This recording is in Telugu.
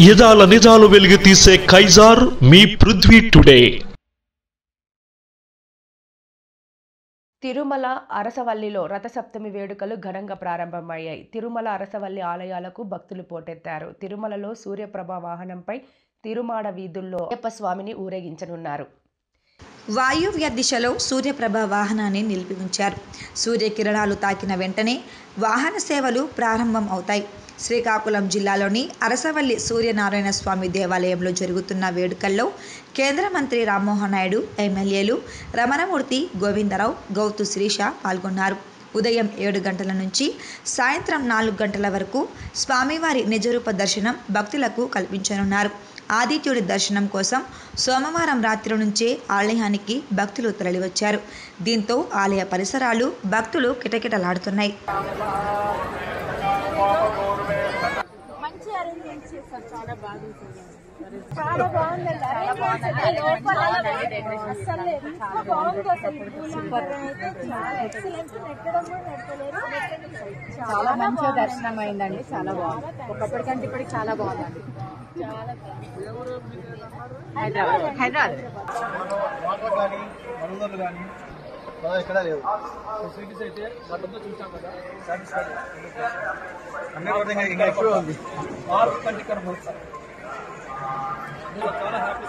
యదాల నిజాలు వెలుగు తీసే కైజార్ మీ పృథ్వీ టుడే. తిరుమల అరసవల్లిలో రథసప్తమి వేడుకలు ఘనంగా ప్రారంభమయ్యాయి. తిరుమల అరసవల్లి ఆలయాలకు భక్తులు పోటెత్తారు. తిరుమలలో సూర్యప్రభ వాహనంపై తిరుమాడ వీధుల్లో అయ్యప్ప స్వామిని ఊరేగించనున్నారు. వాయువ్య దిశలో సూర్యప్రభ వాహనాన్ని నిలిపి ఉంచారు. సూర్యకిరణాలు తాకిన వెంటనే వాహన సేవలు ప్రారంభం అవుతాయి. శ్రీకాకుళం జిల్లాలోని అరసవల్లి సూర్యనారాయణ స్వామి దేవాలయంలో జరుగుతున్న వేడుకల్లో కేంద్ర మంత్రి రామ్మోహన్ నాయుడు, ఎమ్మెల్యేలు రమణమూర్తి, గోవిందరావు, గౌతు శ్రీష పాల్గొన్నారు. ఉదయం 7 గంటల నుంచి సాయంత్రం 4 గంటల వరకు స్వామివారి నిజరూప దర్శనం భక్తులకు కల్పించనున్నారు. ఆదిత్యుడి దర్శనం కోసం సోమవారం రాత్రి నుంచే ఆలయానికి భక్తులు తరలివచ్చారు. దీంతో ఆలయ పరిసరాలు భక్తులు కిటకిటలాడుతున్నాయి. చాలా బాగుందండి. చాలా మంచిగా దర్శనం అయిందండి. చాలా బాగుంది. ఒకప్పటికంటే ఇప్పటికి చాలా బాగుందండి. హైదరాబాద్ ఎక్కడ లేదు ఫెసిలిటీస్ అయితే గతంలో చూసాం కదా. ఇంకా ఎక్కువ ఉంది. కంటే ఇక్కడ చాలా హ్యాపీ.